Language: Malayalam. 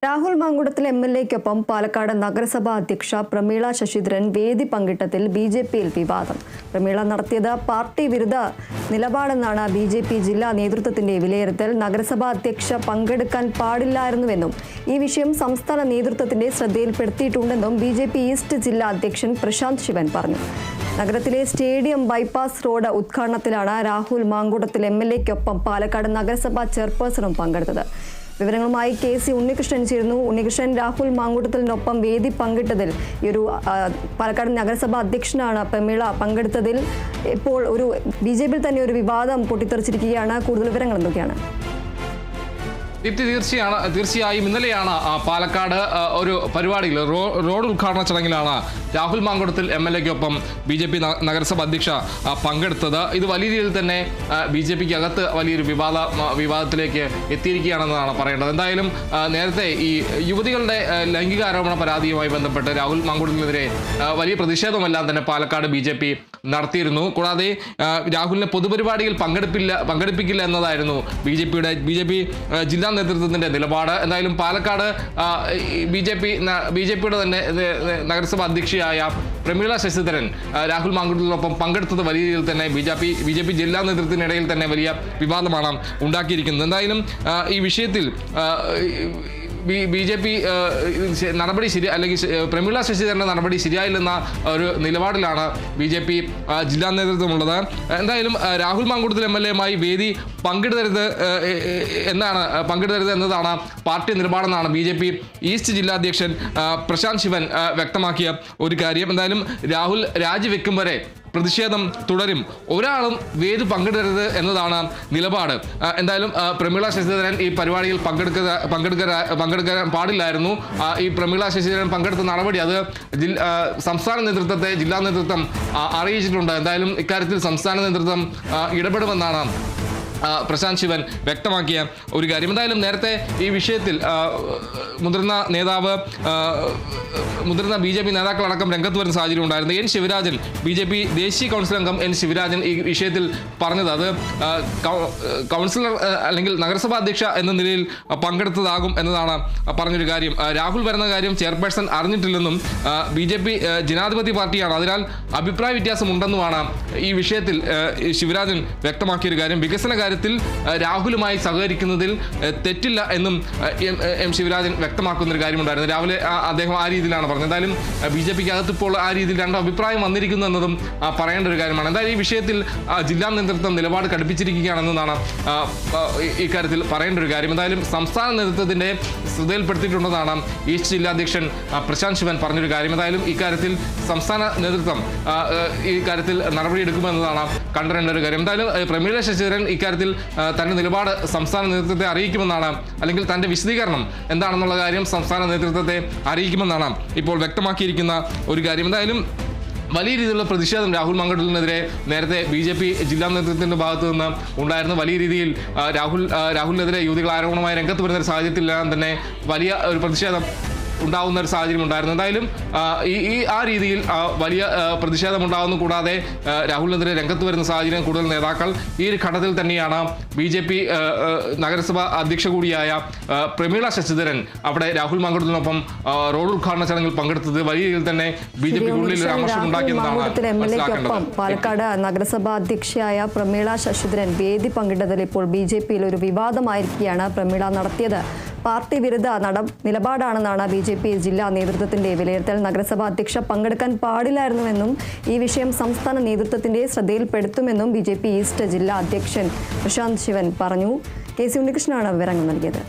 രാഹുൽ മാങ്കുടത്തിൽ എംഎൽഎയ്ക്കൊപ്പം പാലക്കാട് നഗരസഭാ അധ്യക്ഷ പ്രമീള ശശിധരൻ വേദി പങ്കിട്ടതിൽ ബിജെപിയിൽ വിവാദം. പ്രമീള നടത്തിയത് പാർട്ടി വിരുദ്ധ നിലപാടെന്നാണ് ബിജെപി ജില്ലാ നേതൃത്വത്തിന്റെ വിലയിരുത്തൽ. നഗരസഭാ അധ്യക്ഷ പങ്കെടുക്കാൻ പാടില്ലായിരുന്നുവെന്നും ഈ വിഷയം സംസ്ഥാന നേതൃത്വത്തിന്റെ ശ്രദ്ധയിൽപ്പെടുത്തിയിട്ടുണ്ടെന്നും ബിജെപി ഈസ്റ്റ് ജില്ലാ അധ്യക്ഷൻ പ്രശാന്ത് ശിവൻ പറഞ്ഞു. നഗരത്തിലെ സ്റ്റേഡിയം ബൈപ്പാസ് റോഡ് ഉദ്ഘാടനത്തിലാണ് രാഹുൽ മാങ്കുടത്തിൽ എംഎൽഎയ്ക്കൊപ്പം പാലക്കാട് നഗരസഭാ ചെയർപേഴ്സണും പങ്കെടുത്തത്. വിവരങ്ങളുമായി കെ.സി. ഉണ്ണികൃഷ്ണൻ ചേരുന്നു. ഉണ്ണികൃഷ്ണൻ, രാഹുൽ മാങ്കുടത്തിനൊപ്പം വേദി പങ്കിട്ടതിൽ ഈ ഒരു പാലക്കാട് നഗരസഭാ അധ്യക്ഷനാണ് പ്രമീള പങ്കെടുത്തതിൽ ഇപ്പോൾ ഒരു ബിജെപിയിൽ തന്നെ ഒരു വിവാദം പൊട്ടിത്തെറിച്ചിരിക്കുകയാണ്. കൂടുതൽ വിവരങ്ങൾ എന്തൊക്കെയാണ്? തീർച്ചയായും ഇന്നലെയാണ് പാലക്കാട് ഒരു പരിപാടിയിൽ റോഡ് ഉദ്ഘാടന ചടങ്ങിലാണ് രാഹുൽ മാങ്കുടത്തിൽ എംഎൽഎയ്ക്കൊപ്പം ബിജെപി നഗരസഭ അധ്യക്ഷ പങ്കെടുത്തത്. ഇത് വലിയ രീതിയിൽ തന്നെ ബിജെപിക്ക് അകത്ത് വലിയൊരു വിവാദത്തിലേക്ക് എത്തിയിരിക്കുകയാണെന്നാണ് പറയേണ്ടത്. എന്തായാലും നേരത്തെ ഈ യുവതികളുടെ ലൈംഗിക ആരോപണ പരാതിയുമായി ബന്ധപ്പെട്ട് രാഹുൽ മാങ്കുടത്തിനെതിരെ വലിയ പ്രതിഷേധമെല്ലാം തന്നെ പാലക്കാട് ബിജെപി നടത്തിയിരുന്നു. കൂടാതെ രാഹുലിനെ പൊതുപരിപാടിയിൽ പങ്കെടുപ്പിക്കില്ല എന്നതായിരുന്നു ബിജെപി ജില്ലാ നേതൃത്വത്തിന്റെ നിലപാട്. എന്തായാലും പാലക്കാട് ബിജെപിയുടെ തന്നെ നഗരസഭ അധ്യക്ഷയായ പ്രമീള ശശിധരൻ രാഹുൽ മാങ്കുടത്തിനൊപ്പം പങ്കെടുത്തത് വലിയ രീതിയിൽ തന്നെ ബിജെപി ജില്ലാ നേതൃത്വത്തിനിടയിൽ തന്നെ വലിയ വിവാദമാണ് ഉണ്ടാക്കിയിരിക്കുന്നത്. എന്തായാലും ഈ വിഷയത്തിൽ ബിജെപി നടപടി അല്ലെങ്കിൽ പ്രമീള ശശിധരന്റെ നടപടി ശരിയായില്ലെന്ന ഒരു നിലപാടിലാണ് ബിജെപി ജില്ലാ നേതൃത്വമുള്ളത്. എന്തായാലും രാഹുൽ മാങ്കുടത്തിൽ എംഎൽഎയുമായി വേദി പങ്കിടരുത് എന്നതാണ് പാർട്ടി നിലപാടെന്നാണ് ബിജെപി ഈസ്റ്റ് ജില്ലാ അധ്യക്ഷൻ പ്രശാന്ത് ശിവൻ വ്യക്തമാക്കിയ ഒരു കാര്യം. എന്തായാലും രാഹുൽ രാജിവെക്കും വരെ പ്രതിഷേധം തുടരും, ഒരാളും വേദി പങ്കിടരുത് എന്നതാണ് നിലപാട്. എന്തായാലും പ്രമീള ശശിധരൻ ഈ പരിപാടിയിൽ പങ്കെടുക്കാൻ പാടില്ലായിരുന്നു. ഈ പ്രമീള ശശിധരൻ പങ്കെടുത്ത നടപടി അത് സംസ്ഥാന നേതൃത്വത്തെ ജില്ലാ നേതൃത്വം അറിയിച്ചിട്ടുണ്ട്. എന്തായാലും ഇക്കാര്യത്തിൽ സംസ്ഥാന നേതൃത്വം ഇടപെടുമെന്നാണ് പ്രശാന്ത് ശിവൻ വ്യക്തമാക്കിയ ഒരു കാര്യം. എന്തായാലും നേരത്തെ ഈ വിഷയത്തിൽ മുതിർന്ന ബിജെപി നേതാക്കളടക്കം രംഗത്ത് വരുന്ന സാഹചര്യം ഉണ്ടായിരുന്നു. എൻ ശിവരാജൻ, ബിജെപി ദേശീയ കൗൺസിൽ അംഗം എൻ ശിവരാജൻ ഈ വിഷയത്തിൽ പറഞ്ഞത് അത് കൗൺസിലർ അല്ലെങ്കിൽ നഗരസഭാ അധ്യക്ഷ എന്ന നിലയിൽ പങ്കെടുത്തതാകും എന്നതാണ് പറഞ്ഞൊരു കാര്യം. രാഹുൽ വരുന്ന കാര്യം ചെയർപേഴ്സൺ അറിഞ്ഞിട്ടില്ലെന്നും ബിജെപി ജനാധിപത്യ പാർട്ടിയാണ്, അതിനാൽ അഭിപ്രായ വ്യത്യാസമുണ്ടെന്നുമാണ് ഈ വിഷയത്തിൽ ശിവരാജൻ വ്യക്തമാക്കിയൊരു കാര്യം. വികസന കാര്യത്തിൽ രാഹുലുമായി സഹകരിക്കുന്നതിൽ തെറ്റില്ല എന്നും എം ശിവരാജൻ വ്യക്തമാക്കുന്നൊരു കാര്യമുണ്ടായിരുന്നു. രാവിലെ അദ്ദേഹം ആ രീതിയിലാണ് പറഞ്ഞത്. എന്തായാലും ബിജെപിക്ക് അകത്ത് ഇപ്പോൾ ആ രീതിയിൽ രണ്ട് അഭിപ്രായം വന്നിരിക്കുന്നു എന്നതും പറയേണ്ട ഒരു കാര്യമാണ്. എന്തായാലും ഈ വിഷയത്തിൽ ജില്ലാ നേതൃത്വം നിലപാട് കടുപ്പിച്ചിരിക്കുകയാണെന്നതാണ് ഇക്കാര്യത്തിൽ പറയേണ്ട ഒരു കാര്യം. എന്തായാലും സംസ്ഥാന നേതൃത്വത്തിന്റെ ശ്രദ്ധയിൽപ്പെടുത്തിയിട്ടുണ്ടെന്നാണ് ഈസ്റ്റ് ജില്ലാ അധ്യക്ഷൻ പ്രശാന്ത് ശിവൻ പറഞ്ഞൊരു കാര്യം. എന്തായാലും ഇക്കാര്യത്തിൽ സംസ്ഥാന നേതൃത്വം ഈ കാര്യത്തിൽ നടപടിയെടുക്കുമെന്നതാണ് കണ്ടറിയേണ്ട ഒരു കാര്യം. എന്തായാലും പ്രമീള ശശിധരൻ ഇക്കാര്യത്തിൽ തന്റെ നിലപാട് സംസ്ഥാന നേതൃത്വത്തെ അറിയിക്കുമെന്നാണ്, അല്ലെങ്കിൽ തന്റെ വിശദീകരണം എന്താണെന്നുള്ള കാര്യം സംസ്ഥാന നേതൃത്വത്തെ അറിയിക്കുമെന്നാണ് ഇപ്പോൾ വ്യക്തമാക്കിയിരിക്കുന്ന ഒരു കാര്യം. എന്തായാലും വലിയ രീതിയിലുള്ള പ്രതിഷേധം രാഹുൽ മാങ്കുടത്തിനെതിരെ നേരത്തെ ബിജെപി ജില്ലാ നേതൃത്വത്തിന്റെ ഭാഗത്തു നിന്ന് ഉണ്ടായിരുന്നു. വലിയ രീതിയിൽ രാഹുലിനെതിരെ യുവതികൾ ആരോപണമായി രംഗത്ത് വരുന്ന ഒരു സാഹചര്യത്തിലെല്ലാം തന്നെ വലിയ ഒരു പ്രതിഷേധം ഉണ്ടാകുന്ന ഒരു സാഹചര്യം ഉണ്ടായിരുന്നു. എന്തായാലും ആ രീതിയിൽ വലിയ പ്രതിഷേധം ഉണ്ടാകുന്നു. കൂടാതെ രാഹുലിനെതിരെ രംഗത്ത് വരുന്ന സാഹചര്യം കൂടുതൽ നേതാക്കൾ ഈ ഒരു ഘട്ടത്തിൽ തന്നെയാണ് ബിജെപി നഗരസഭ അധ്യക്ഷ കൂടിയായ പ്രമീള ശശിധരൻ അവിടെ രാഹുൽ മാങ്കുടത്തിനൊപ്പം റോഡ് ഉദ്ഘാടന ചടങ്ങിൽ പങ്കെടുത്തത് വലിയ രീതിയിൽ തന്നെ ബിജെപിക്കുള്ളിൽ ഒരു അമർഷം ഉണ്ടാക്കിയെന്നാണ്. പാലക്കാട് നഗരസഭാ അധ്യക്ഷയായ പ്രമീള ശശിധരൻ വേദി പങ്കിട്ടതിൽ ഇപ്പോൾ ബിജെപിയിൽ ഒരു വിവാദമായിരിക്കുകയാണ്. പ്രമീള നടത്തിയത് പാർട്ടി വിരുദ്ധ നിലപാടാണെന്നാണ് ബിജെപി ജില്ലാ നേതൃത്വത്തിന്റെ വിലയിരുത്തൽ. നഗരസഭാ അധ്യക്ഷ പങ്കെടുക്കാൻ പാടില്ലായിരുന്നുവെന്നും ഈ വിഷയം സംസ്ഥാന നേതൃത്വത്തിന്റെ ശ്രദ്ധയിൽപ്പെടുത്തുമെന്നും ബിജെപി ഈസ്റ്റ് ജില്ലാ അധ്യക്ഷൻ പ്രശാന്ത് ശിവൻ പറഞ്ഞു. കെ.സി. ഉണ്ണികൃഷ്ണനാണ് വിവരങ്ങൾ നൽകിയത്.